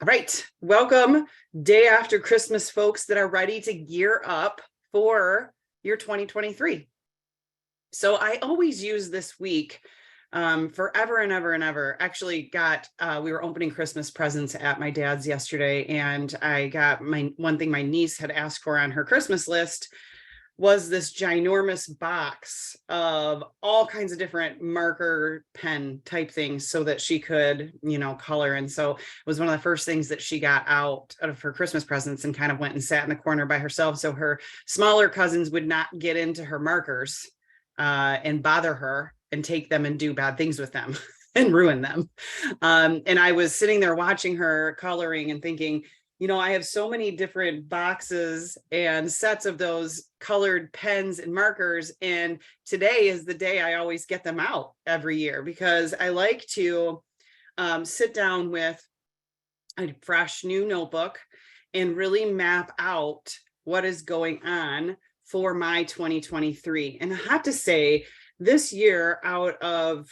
All right, welcome day after Christmas, folks that are ready to gear up for your 2023. So I always use this week forever and ever and ever. Actually we were opening Christmas presents at my dad's yesterday, and I got one thing my niece had asked for on her Christmas list was this ginormous box of all kinds of different marker pen type things so that she could, color. And so it was one of the first things that she got out of her Christmas presents and kind of went and sat in the corner by herself. So her smaller cousins would not get into her markers and bother her and take them and do bad things with them and ruin them. And I was sitting there watching her coloring and thinking, I have so many different boxes and sets of those colored pens and markers. And today is the day I always get them out every year because I like to sit down with a fresh new notebook and really map out what is going on for my 2023. And I have to say, this year, out of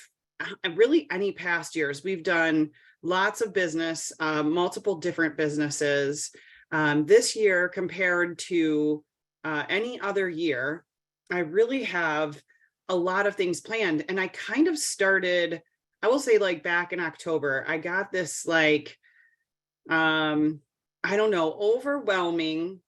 really any past years, we've done lots of business, multiple different businesses. This year, compared to any other year, I really have a lot of things planned. And I kind of started, I will say, like back in October, I got this overwhelming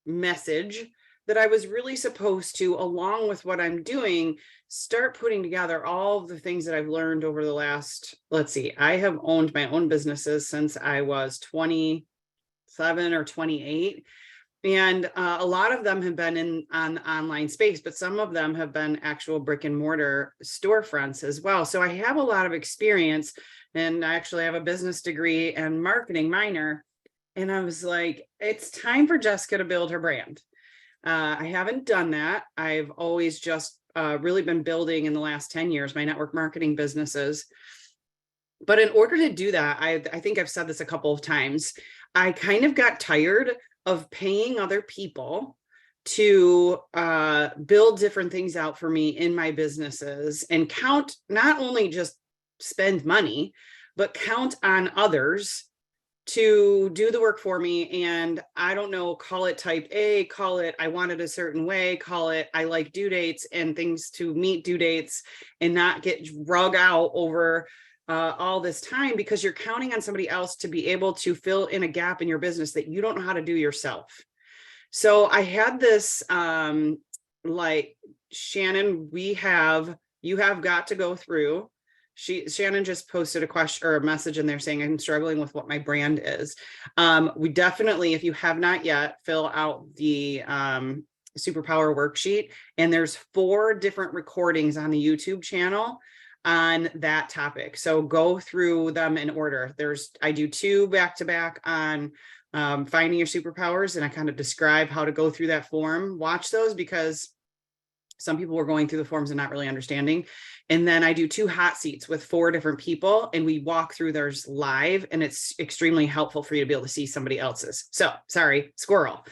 message that I was really supposed to, along with what I'm doing, start putting together all of the things that I've learned over the last, I have owned my own businesses since I was 27 or 28. And a lot of them have been on the online space, but some of them have been actual brick and mortar storefronts as well. So I have a lot of experience, and I actually have a business degree and marketing minor. And I was like, it's time for Jessica to build her brand. I haven't done that. I've always just really been building in the last 10 years my network marketing businesses. But in order to do that, I think I've said this a couple of times, I kind of got tired of paying other people to build different things out for me in my businesses and count, not only just spend money, but count on others to do the work for me. And I don't know, call it type A, call it I want it a certain way, call it I like due dates and things to meet due dates and not get drug out over all this time because you're counting on somebody else to be able to fill in a gap in your business that you don't know how to do yourself. So I had this Shannon, you have got to go through. Shannon just posted a question or a message in there saying, I'm struggling with what my brand is. We definitely, if you have not yet, fill out the superpower worksheet. And there's 4 different recordings on the YouTube channel on that topic. So go through them in order. I do 2 back-to-back on finding your superpowers. And I kind of describe how to go through that form. Watch those because some people were going through the forms and not really understanding. And then I do 2 hot seats with 4 different people and we walk through theirs live, and it's extremely helpful for you to be able to see somebody else's. So sorry, squirrel.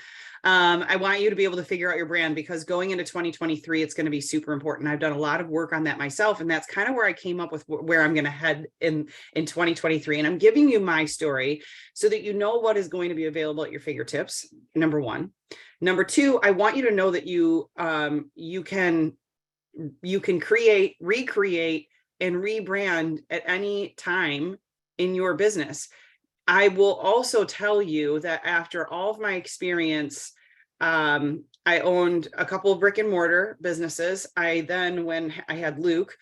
I want you to be able to figure out your brand because going into 2023, it's going to be super important. I've done a lot of work on that myself. And that's kind of where I came up with where I'm going to head in 2023. And I'm giving you my story so that you know what is going to be available at your fingertips. Number 1. Number 2, I want you to know that you can create, recreate, and rebrand at any time in your business. I will also tell you that after all of my experience, I owned a couple of brick and mortar businesses. I then, when I had Luke,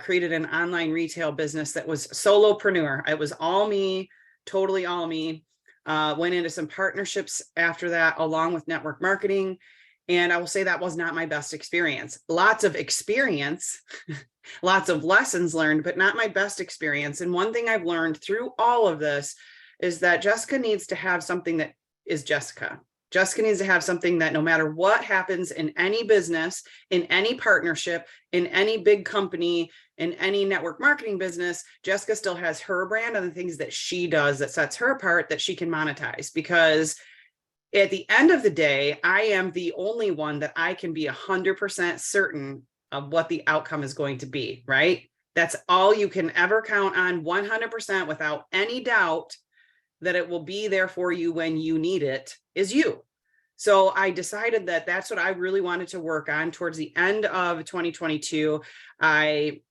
created an online retail business that was solopreneur. It was all me, totally all me. Went into some partnerships after that, along with network marketing. And I will say that was not my best experience. Lots of experience, lots of lessons learned, but not my best experience. And one thing I've learned through all of this is that Jessica needs to have something that is Jessica. Jessica needs to have something that no matter what happens in any business, in any partnership, in any big company, in any network marketing business, Jessica still has her brand and the things that she does that sets her apart that she can monetize. Because at the end of the day, I am the only one that I can be 100% certain of what the outcome is going to be, right? That's all you can ever count on, 100% without any doubt that it will be there for you when you need it is you. So I decided that that's what I really wanted to work on. Towards the end of 2022, I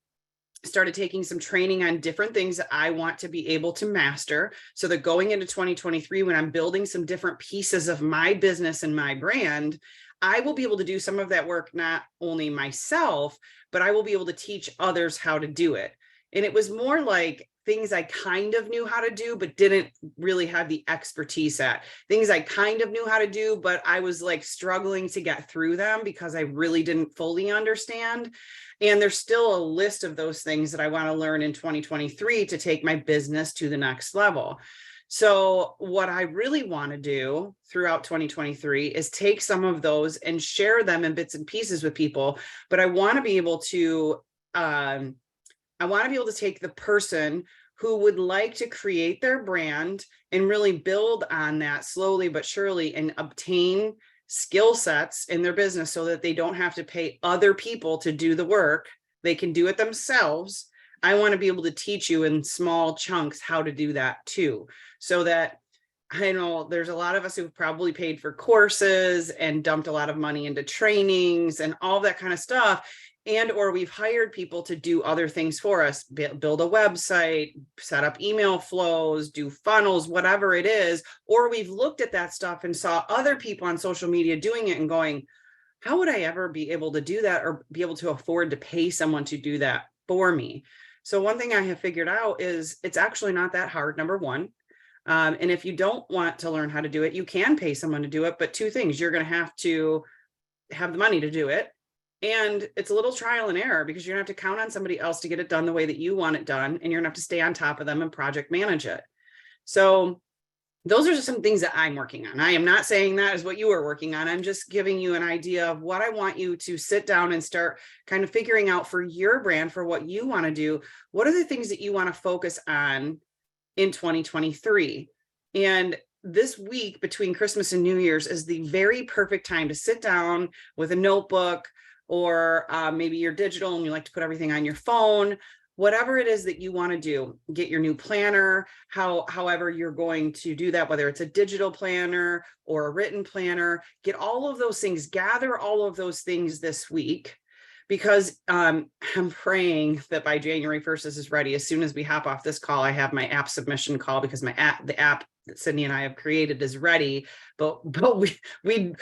started taking some training on different things that I want to be able to master, so that going into 2023, when I'm building some different pieces of my business and my brand, I will be able to do some of that work, not only myself, but I will be able to teach others how to do it. And it was more like things I kind of knew how to do, but didn't really have the expertise at. Things I kind of knew how to do, but I was like struggling to get through them because I really didn't fully understand. And there's still a list of those things that I want to learn in 2023 to take my business to the next level. So what I really want to do throughout 2023 is take some of those and share them in bits and pieces with people. But I want to be able to, take the person who would like to create their brand and really build on that slowly but surely and obtain skill sets in their business so that they don't have to pay other people to do the work. They can do it themselves. I want to be able to teach you in small chunks how to do that too. So that, I know there's a lot of us who've probably paid for courses and dumped a lot of money into trainings and all that kind of stuff. And, or we've hired people to do other things for us, build a website, set up email flows, do funnels, whatever it is. Or we've looked at that stuff and saw other people on social media doing it and going, how would I ever be able to do that or be able to afford to pay someone to do that for me? So one thing I have figured out is it's actually not that hard, number one. And if you don't want to learn how to do it, you can pay someone to do it. But two things, you're going to have the money to do it. And it's a little trial and error because you're gonna have to count on somebody else to get it done the way that you want it done. And you're gonna have to stay on top of them and project manage it. So those are just some things that I'm working on. I am not saying that is what you are working on. I'm just giving you an idea of what I want you to sit down and start kind of figuring out for your brand, for what you want to do. What are the things that you want to focus on in 2023? And this week between Christmas and New Year's is the very perfect time to sit down with a notebook, or maybe you're digital and you like to put everything on your phone, whatever it is that you want to do, get your new planner, however you're going to do that, whether it's a digital planner or a written planner, get all of those things, gather all of those things this week, because I'm praying that by January 1st, this is ready. As soon as we hop off this call, I have my app submission call because the app that Sydney and I have created is ready, but we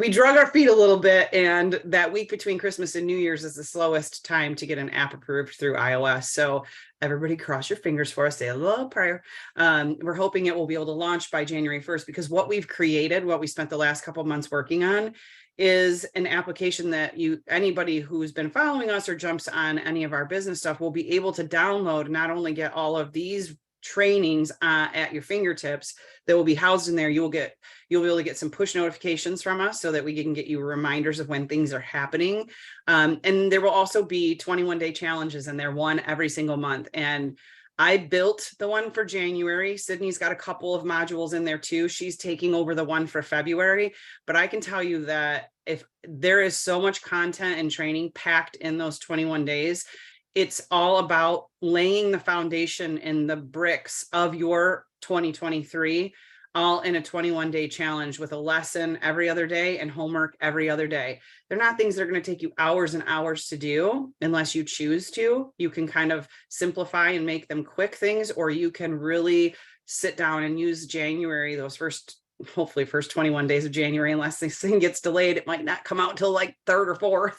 drug our feet a little bit. And that week between Christmas and New Year's is the slowest time to get an app approved through iOS. So everybody cross your fingers for us, say a little prayer. We're hoping it will be able to launch by January 1st, because what we've created, what we spent the last couple of months working on, is an application that anybody who's been following us or jumps on any of our business stuff will be able to download, not only get all of these trainings at your fingertips that will be housed in there. You'll be able to get some push notifications from us so that we can get you reminders of when things are happening. And there will also be 21-day challenges in there, one every single month. And I built the one for January. Sydney's got a couple of modules in there too. She's taking over the one for February, but I can tell you that if there is so much content and training packed in those 21 days, it's all about laying the foundation and the bricks of your 2023, all in a 21-day challenge with a lesson every other day and homework every other day. They're not things that are going to take you hours and hours to do unless you choose to. You can kind of simplify and make them quick things, or you can really sit down and use January, those hopefully first 21 days of January, unless this thing gets delayed. It might not come out till like 3rd or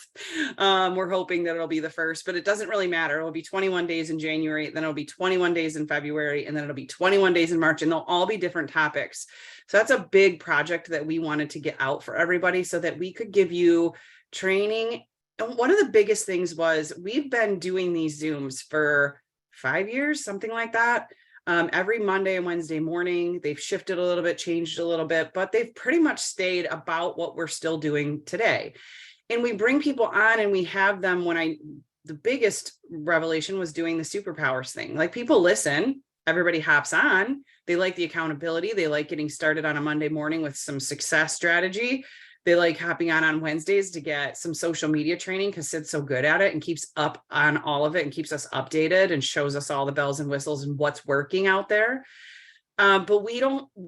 4th. We're hoping that it'll be the 1st, but it doesn't really matter. It'll be 21 days in January, then it'll be 21 days in February, and then it'll be 21 days in March, and they'll all be different topics. So that's a big project that we wanted to get out for everybody so that we could give you training. And one of the biggest things was we've been doing these Zooms for 5 years, something like that. Every Monday and Wednesday morning. They've shifted a little bit, changed a little bit, but they've pretty much stayed about what we're still doing today. And we bring people on and we have them. The biggest revelation was doing the superpowers thing. Like, people listen, everybody hops on. They like the accountability. They like getting started on a Monday morning with some success strategy. They like hopping on Wednesdays to get some social media training because Sid's so good at it and keeps up on all of it and keeps us updated and shows us all the bells and whistles and what's working out there. But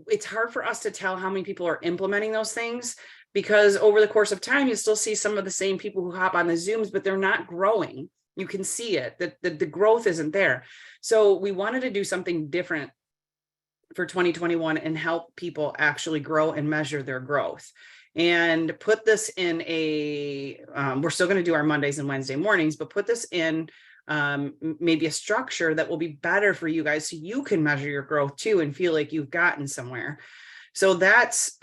it's hard for us to tell how many people are implementing those things, because over the course of time, you still see some of the same people who hop on the Zooms, but they're not growing. You can see it, that the growth isn't there. So we wanted to do something different for 2021 and help people actually grow and measure their growth, and put this in we're still going to do our Mondays and Wednesday mornings, but put this in maybe a structure that will be better for you guys, so you can measure your growth too and feel like you've gotten somewhere. So that's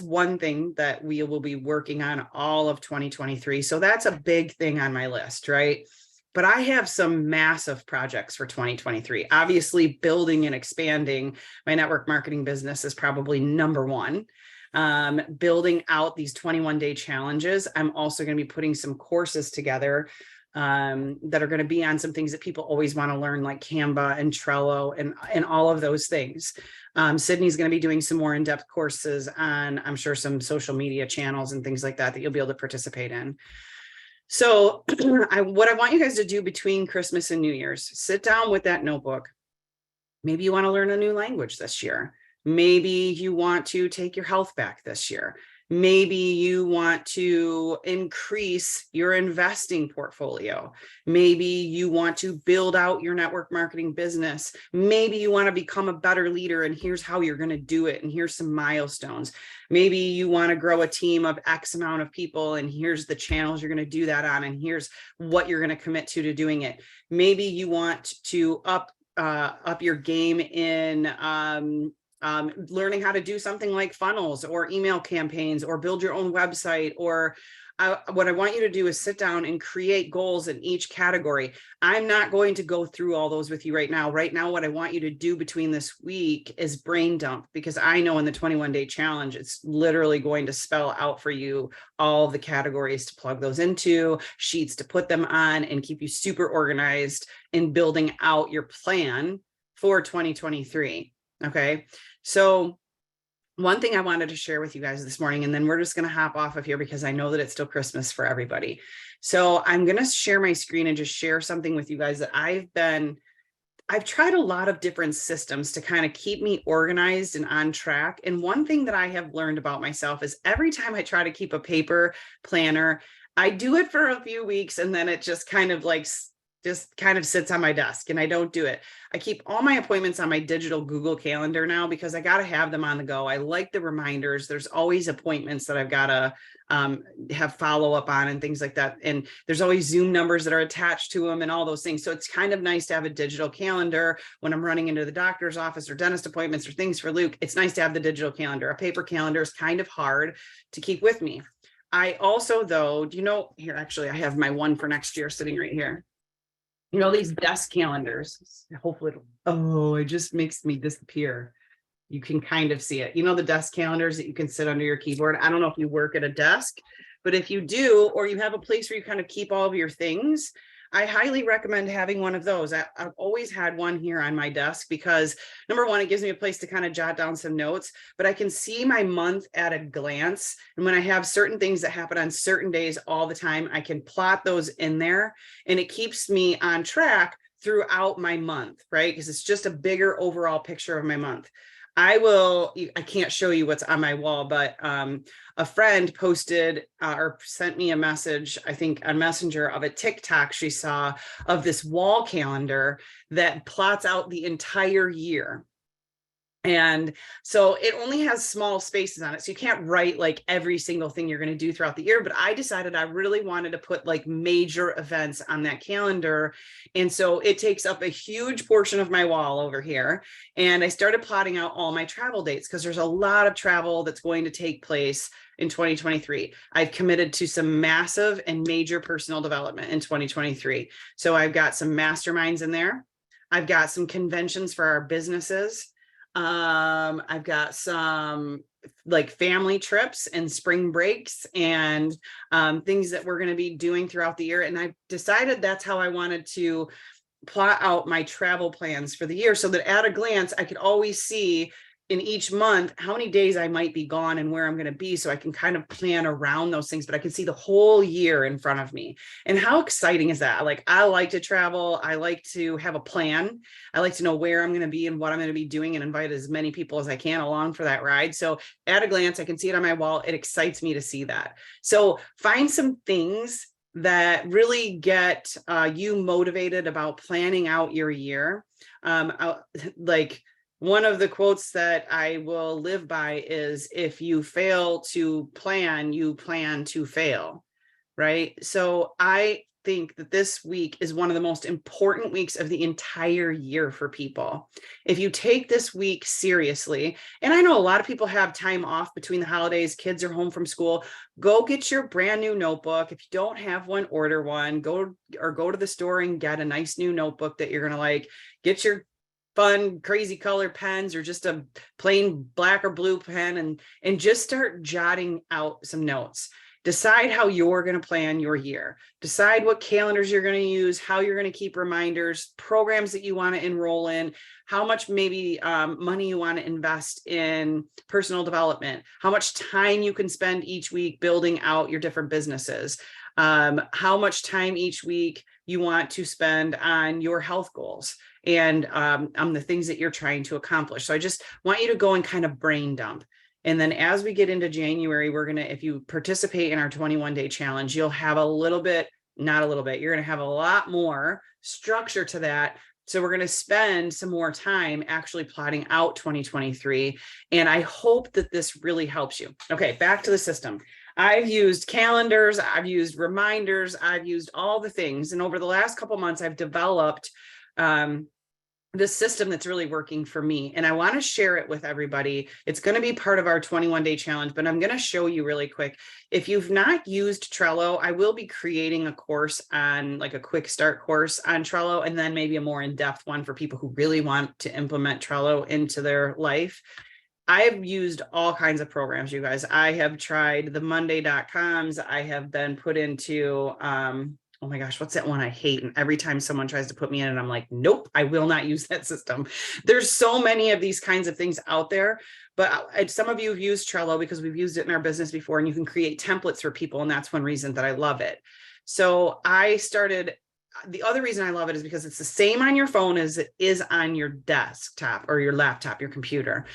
one thing that we will be working on all of 2023. So that's a big thing on my list, right? But I have some massive projects for 2023. Obviously, building and expanding my network marketing business is probably number one. Building out these 21-day challenges. I'm also going to be putting some courses together that are going to be on some things that people always want to learn, like Canva and Trello and all of those things. Sydney's going to be doing some more in-depth courses on, I'm sure, some social media channels and things like that you'll be able to participate in. So what I want you guys to do between Christmas and New Year's, sit down with that notebook. Maybe you want to learn a new language this year. Maybe you want to take your health back this year. Maybe you want to increase your investing portfolio. Maybe you want to build out your network marketing business. Maybe you want to become a better leader, and here's how you're going to do it. And here's some milestones. Maybe you want to grow a team of X amount of people, and here's the channels you're going to do that on. And here's what you're going to commit to doing it. Maybe you want to up your game in learning how to do something like funnels or email campaigns, or build your own website. Or what I want you to do is sit down and create goals in each category. I'm not going to go through all those with you right now. Right now, what I want you to do between this week is brain dump, because I know in the 21-day challenge, it's literally going to spell out for you all the categories to plug those into, sheets to put them on, and keep you super organized in building out your plan for 2023. Okay. So one thing I wanted to share with you guys this morning, and then we're just going to hop off of here because I know that it's still Christmas for everybody. So I'm going to share my screen and just share something with you guys that I've tried a lot of different systems to kind of keep me organized and on track. And one thing that I have learned about myself is every time I try to keep a paper planner, I do it for a few weeks and then it just kind of sits on my desk and I don't do it. I keep all my appointments on my digital Google Calendar now because I got to have them on the go. I like the reminders. There's always appointments that I've got to have follow up on and things like that. And there's always Zoom numbers that are attached to them and all those things. So it's kind of nice to have a digital calendar when I'm running into the doctor's office or dentist appointments or things for Luke. It's nice to have the digital calendar. A paper calendar is kind of hard to keep with me. I also, though, here, actually, I have my one for next year sitting right here. These desk calendars, hopefully, it just makes me disappear. You can kind of see it. The desk calendars that you can sit under your keyboard. I don't know if you work at a desk, but if you do, or you have a place where you kind of keep all of your things, I highly recommend having one of those. I've always had one here on my desk because, number one, it gives me a place to kind of jot down some notes, but I can see my month at a glance. And when I have certain things that happen on certain days all the time, I can plot those in there and it keeps me on track throughout my month, right? Because it's just a bigger overall picture of my month. I can't show you what's on my wall, but a friend posted or sent me a message, I think on Messenger, of a TikTok she saw of this wall calendar that plots out the entire year. And so it only has small spaces on it. So you can't write like every single thing you're going to do throughout the year. But I decided I really wanted to put like major events on that calendar. And so it takes up a huge portion of my wall over here. And I started plotting out all my travel dates because there's a lot of travel that's going to take place in 2023. I've committed to some massive and major personal development in 2023. So I've got some masterminds in there. I've got some conventions for our businesses. I've got some like family trips and spring breaks and things that we're going to be doing throughout the year. And I decided that's how I wanted to plot out my travel plans for the year so that at a glance, I could always see in each month how many days I might be gone and where I'm going to be, so I can kind of plan around those things, but I can see the whole year in front of me. And how exciting is that? Like, I like to travel. I like to have a plan. I like to know where I'm going to be and what I'm going to be doing, and invite as many people as I can along for that ride. So at a glance, I can see it on my wall. It excites me to see that. So find some things that really get you motivated about planning out your year. Like, one of the quotes that I will live by is, if you fail to plan, you plan to fail, right? So I think that this week is one of the most important weeks of the entire year for people. If you take this week seriously, and I know a lot of people have time off between the holidays, kids are home from school, go get your brand new notebook. If you don't have one, order one. Go to the store and get a nice new notebook that you're going to like. Get your fun, crazy color pens, or just a plain black or blue pen, and just start jotting out some notes. Decide how you're going to plan your year. Decide what calendars you're going to use, how you're going to keep reminders, programs that you want to enroll in, how much maybe money you want to invest in personal development, how much time you can spend each week building out your different businesses, how much time each week you want to spend on your health goals and on the things that you're trying to accomplish. So I just want you to go and kind of brain dump. And then as we get into January, we're going to, if you participate in our 21-day challenge, you'll have a little bit, not a little bit, you're going to have a lot more structure to that. So we're going to spend some more time actually plotting out 2023. And I hope that this really helps you. Okay, back to the system. I've used calendars, I've used reminders, I've used all the things. And over the last couple months, I've developed this system that's really working for me. And I want to share it with everybody. It's going to be part of our 21-day challenge, but I'm going to show you really quick. If you've not used Trello, I will be creating a course on, like, a quick start course on Trello, and then maybe a more in-depth one for people who really want to implement Trello into their life. I've used all kinds of programs, you guys. I have tried the Monday.coms. I have been put into, oh my gosh, what's that one I hate? And every time someone tries to put me in it, I'm like, nope, I will not use that system. There's so many of these kinds of things out there, but some of you have used Trello because we've used it in our business before, and you can create templates for people. And that's one reason that I love it. So the other reason I love it is because it's the same on your phone as it is on your desktop or your laptop, your computer.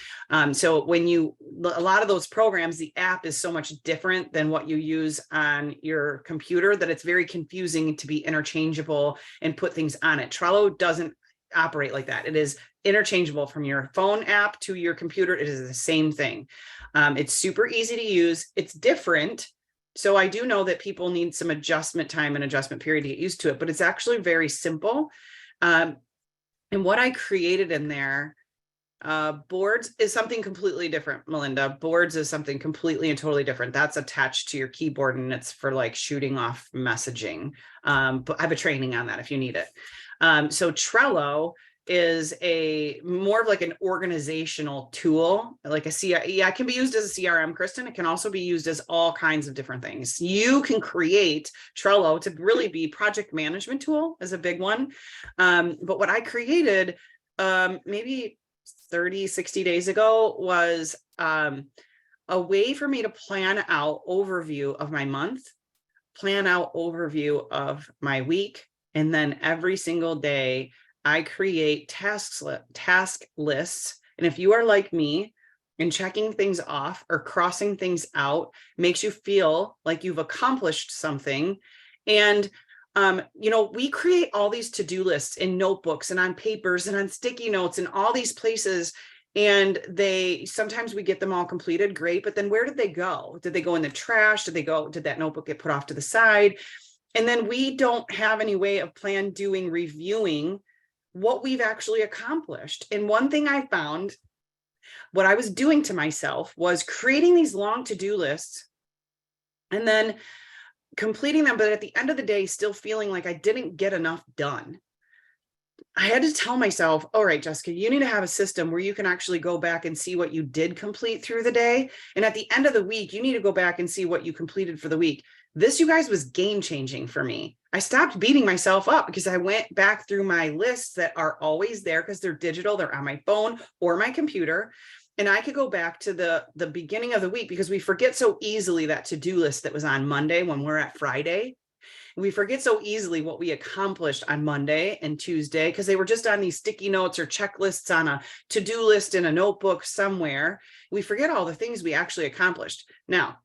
So a lot of those programs, the app is so much different than what you use on your computer that it's very confusing to be interchangeable and put things on it. Trello doesn't operate like that. It is interchangeable from your phone app to your computer. It is the same thing. It's super easy to use. It's different. So I do know that people need some adjustment time and adjustment period to get used to it, but it's actually very simple. And what I created in there, boards is something completely different, Melinda. Boards is something completely and totally different. That's attached to your keyboard, and it's for like shooting off messaging. But I have a training on that if you need it. So Trello is more of like an organizational tool, like it can be used as a CRM, Kristen. It can also be used as all kinds of different things. You can create Trello to really be project management tool is a big one. But what I created maybe 60 days ago was a way for me to plan out overview of my month, plan out overview of my week, and then every single day I create task lists. And if you are like me, and checking things off or crossing things out makes you feel like you've accomplished something. And, we create all these to-do lists in notebooks and on papers and on sticky notes and all these places. And sometimes we get them all completed. Great. But then where did they go? Did they go in the trash? Did that notebook get put off to the side? And then we don't have any way of reviewing what we've actually accomplished. And one thing I found, what I was doing to myself was creating these long to-do lists and then completing them, but at the end of the day, still feeling like I didn't get enough done. I had to tell myself, all right, Jessica, you need to have a system where you can actually go back and see what you did complete through the day. And at the end of the week, you need to go back and see what you completed for the week. This, you guys, was game changing for me. I stopped beating myself up because I went back through my lists that are always there because they're digital. They're on my phone or my computer. And I could go back to the beginning of the week, because we forget so easily that to-do list that was on Monday when we're at Friday. We forget so easily what we accomplished on Monday and Tuesday, because they were just on these sticky notes or checklists on a to-do list in a notebook somewhere. We forget all the things we actually accomplished. Now,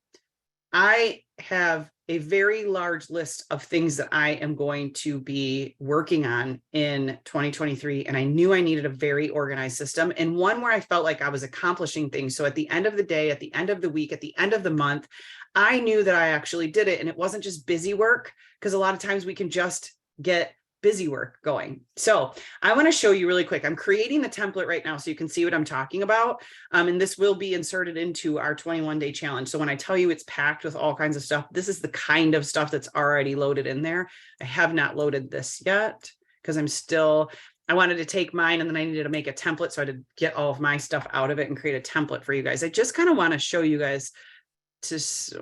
I have a very large list of things that I am going to be working on in 2023. And I knew I needed a very organized system, and one where I felt like I was accomplishing things. So at the end of the day, at the end of the week, at the end of the month, I knew that I actually did it. And it wasn't just busy work, because a lot of times we can just get busy work going. So I want to show you really quick. I'm creating the template right now so you can see what I'm talking about. And this will be inserted into our 21-day challenge. So when I tell you it's packed with all kinds of stuff, this is the kind of stuff that's already loaded in there. I have not loaded this yet because I wanted to take mine, and then I needed to make a template. So I had to get all of my stuff out of it and create a template for you guys. I just kind of want to show you guys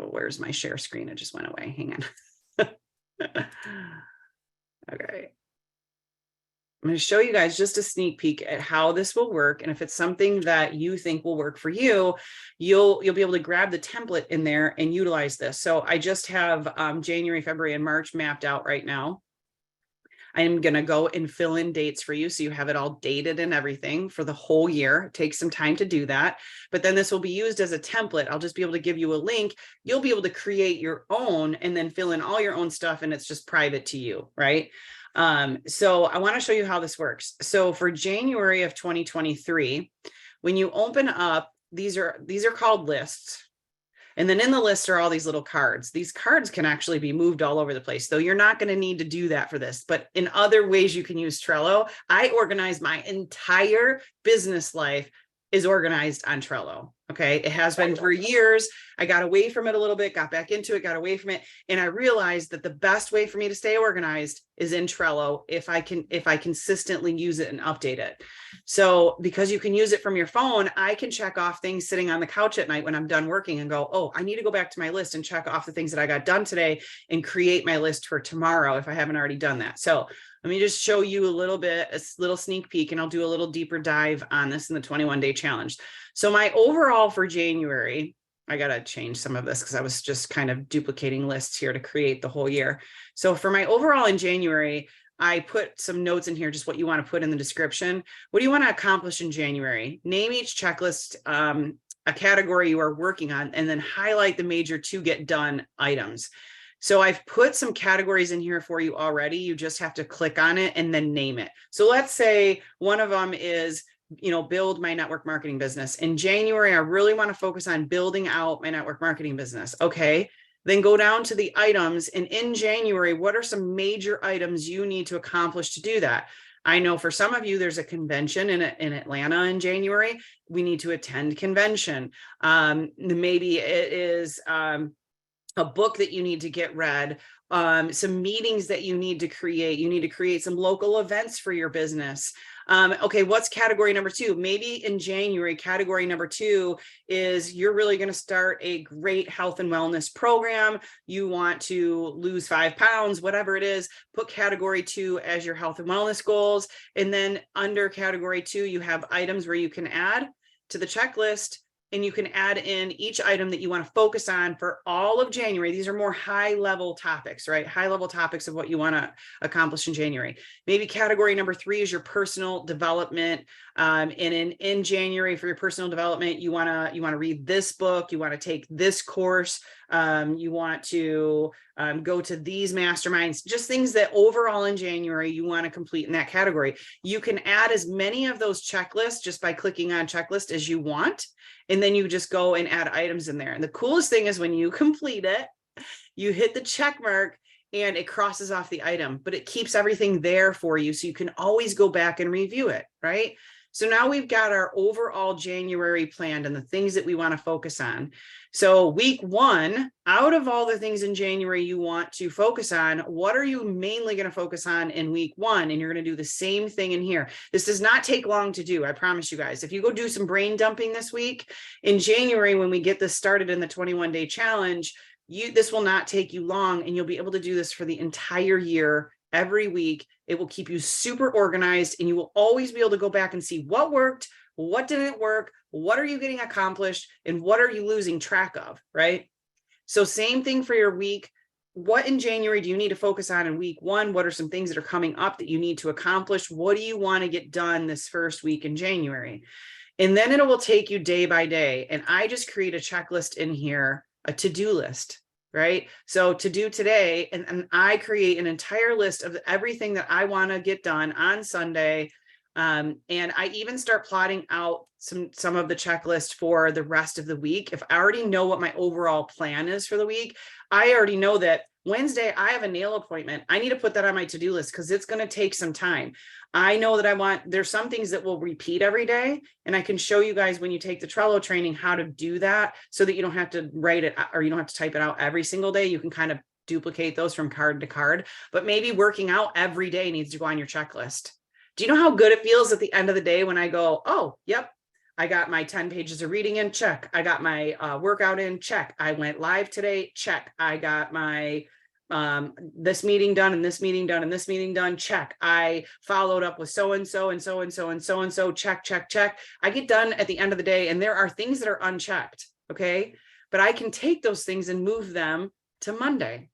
where's my share screen? It just went away. Hang on. Okay. I'm going to show you guys just a sneak peek at how this will work. And if it's something that you think will work for you, you'll be able to grab the template in there and utilize this. So I just have January, February, and March mapped out right now. I'm going to go and fill in dates for you, so you have it all dated and everything for the whole year. It takes some time to do that, but then this will be used as a template. I'll just be able to give you a link. You'll be able to create your own and then fill in all your own stuff, and it's just private to you, right? So I want to show you how this works. So for January of 2023, when you open up, these are called lists. And then in the list are all these little cards. These cards can actually be moved all over the place, though you're not going to need to do that for this. But in other ways, you can use Trello. I organize my entire business life is organized on Trello. Okay. It has been for years. I got away from it a little bit, got back into it, got away from it. And I realized that the best way for me to stay organized is in Trello if I consistently use it and update it. So because you can use it from your phone, I can check off things sitting on the couch at night when I'm done working and go, oh, I need to go back to my list and check off the things that I got done today and create my list for tomorrow if I haven't already done that. So let me just show you a little sneak peek, and I'll do a little deeper dive on this in the 21-day challenge. So my overall for January, I got to change some of this because I was just kind of duplicating lists here to create the whole year. So for my overall in January, I put some notes in here, just what you want to put in the description. What do you want to accomplish in January? Name each checklist, a category you are working on, and then highlight the major to get done items. So I've put some categories in here for you already. You just have to click on it and then name it. So let's say one of them is, build my network marketing business. In January, I really want to focus on building out my network marketing business. Okay. Then go down to the items. And in January, what are some major items you need to accomplish to do that? I know for some of you, there's a convention in Atlanta in January. We need to attend convention. Maybe it is a book that you need to get read, some meetings that you need to create. You need to create some local events for your business. Okay, what's category number 2? Maybe in January, category number 2 is you're really going to start a great health and wellness program. You want to lose 5 pounds, whatever it is, put category 2 as your health and wellness goals. And then under category 2, you have items where you can add to the checklist, and you can add in each item that you want to focus on for all of January. These are more high-level topics, right? High-level topics of what you want to accomplish in January. Maybe category number 3 is your personal development. And in January for your personal development, you want to read this book. You want to take this course. You want to go to these masterminds, just things that overall in January you want to complete in that category. You can add as many of those checklists just by clicking on checklist as you want. And then you just go and add items in there. And the coolest thing is when you complete it, you hit the check mark and it crosses off the item, but it keeps everything there for you. So you can always go back and review it, right? So now we've got our overall January planned and the things that we want to focus on. So week 1, out of all the things in January you want to focus on, what are you mainly going to focus on in week 1? And you're going to do the same thing in here. This does not take long to do. I promise you guys, if you go do some brain dumping this week in January, when we get this started in the 21-day challenge, this will not take you long, and you'll be able to do this for the entire year. Every week, it will keep you super organized, and you will always be able to go back and see what worked, what didn't work, what are you getting accomplished, and what are you losing track of, right? So same thing for your week. What in January do you need to focus on in week 1? What are some things that are coming up that you need to accomplish? What do you want to get done this first week in January? And then it will take you day by day. And I just create a checklist in here, a to-do list, right? So to do today, and I create an entire list of everything that I want to get done on Sunday. And I even start plotting out some of the checklist for the rest of the week. If I already know what my overall plan is for the week, I already know that Wednesday I have a nail appointment. I need to put that on my to-do list because it's going to take some time. I know that there's some things that will repeat every day, and I can show you guys when you take the Trello training how to do that so that you don't have to write it or you don't have to type it out every single day. You can kind of duplicate those from card to card, but maybe working out every day needs to go on your checklist. Do you know how good it feels at the end of the day when I go, oh, yep, I got my 10 pages of reading in, check. I got my workout in, check. I went live today, check. I got my this meeting done and this meeting done and this meeting done, check. I followed up with so-and-so and so-and-so and so-and-so, check, check, check. I get done at the end of the day and there are things that are unchecked, okay? But I can take those things and move them to Monday,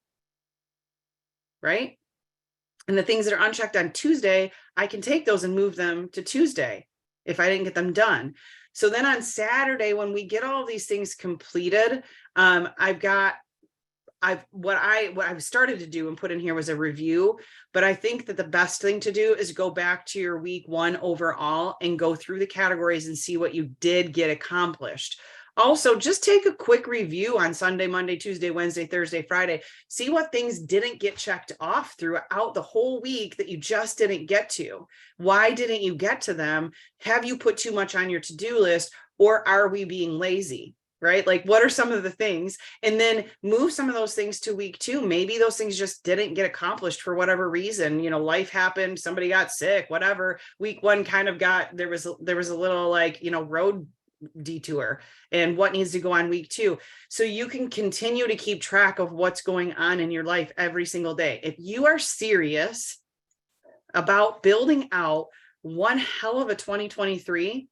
right? And the things that are unchecked on Tuesday, I can take those and move them to Tuesday if I didn't get them done. So then on Saturday, when we get all these things completed, what I've started to do and put in here was a review, but I think that the best thing to do is go back to your week 1 overall and go through the categories and see what you did get accomplished. Also, just take a quick review on Sunday, Monday, Tuesday, Wednesday, Thursday, Friday. See what things didn't get checked off throughout the whole week that you just didn't get to. Why didn't you get to them? Have you put too much on your to-do list, or are we being lazy? Right? Like, what are some of the things? And then move some of those things to week 2. Maybe those things just didn't get accomplished for whatever reason. Life happened, somebody got sick, whatever. Week 1 kind of there was a little road detour, and what needs to go on week 2. So you can continue to keep track of what's going on in your life every single day. If you are serious about building out one hell of a 2023,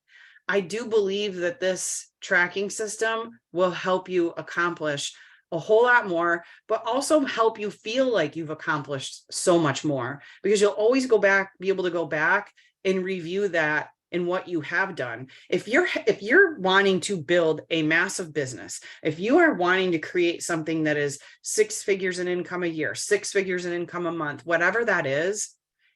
I do believe that this tracking system will help you accomplish a whole lot more, but also help you feel like you've accomplished so much more, because you'll always be able to go back and review that in what you have done. If you're wanting to build a massive business, if you are wanting to create something that is 6 figures in income a year, 6 figures in income a month, whatever that is,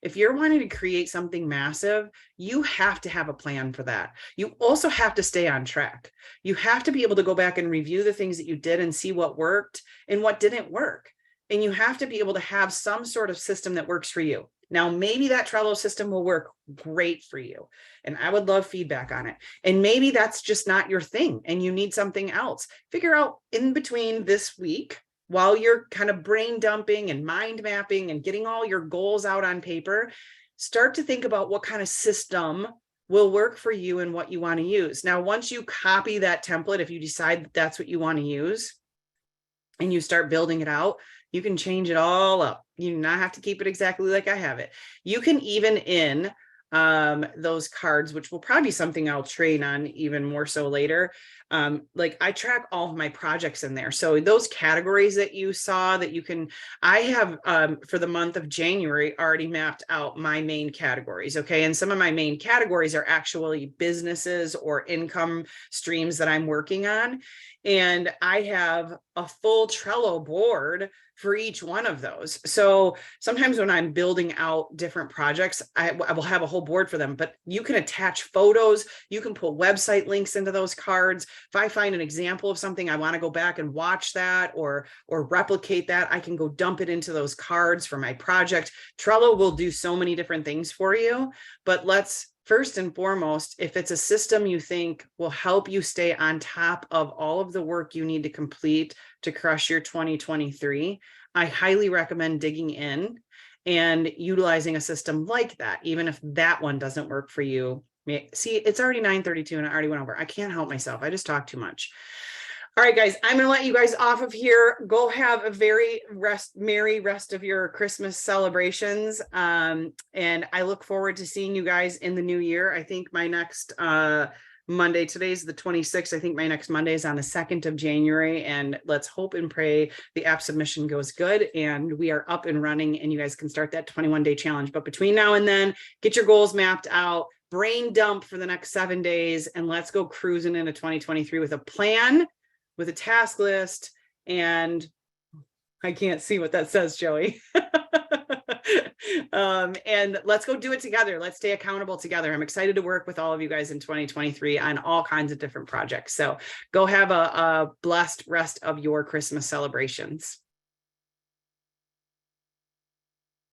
if you're wanting to create something massive, you have to have a plan for that. You also have to stay on track. You have to be able to go back and review the things that you did and see what worked and what didn't work. And you have to be able to have some sort of system that works for you. Now, maybe that Trello system will work great for you, and I would love feedback on it. And maybe that's just not your thing and you need something else. Figure out in between this week, while you're kind of brain dumping and mind mapping and getting all your goals out on paper, start to think about what kind of system will work for you and what you want to use. Now, once you copy that template, if you decide that that's what you want to use and you start building it out, you can change it all up. You do not have to keep it exactly like I have it. You can even in those cards, which will probably be something I'll train on even more so later. Like I track all of my projects in there. So those categories that you saw that you can, I have for the month of January already mapped out my main categories. Okay. And some of my main categories are actually businesses or income streams that I'm working on. And I have a full Trello board for each one of those. So sometimes when I'm building out different projects, I will have a whole board for them, but you can attach photos, you can put website links into those cards. If I find an example of something, I want to go back and watch that or replicate that, I can go dump it into those cards for my project. Trello will do so many different things for you, but let's first and foremost, if it's a system you think will help you stay on top of all of the work you need to complete to crush your 2023, I highly recommend digging in and utilizing a system like that, even if that one doesn't work for you. See, it's already 9:32 and I already went over. I can't help myself. I just talk too much. All right, guys, I'm going to let you guys off of here. Go have a very merry rest of your Christmas celebrations. And I look forward to seeing you guys in the new year. I think my next Monday, today's the 26th. I think my next Monday is on the 2nd of January. And let's hope and pray the app submission goes good and we are up and running and you guys can start that 21-day challenge. But between now and then, get your goals mapped out, brain dump for the next 7 days, and let's go cruising into 2023 with a plan, with a task list, and I can't see what that says, Joey. And let's go do it together. Let's stay accountable together. I'm excited to work with all of you guys in 2023 on all kinds of different projects. So go have a blessed rest of your Christmas celebrations.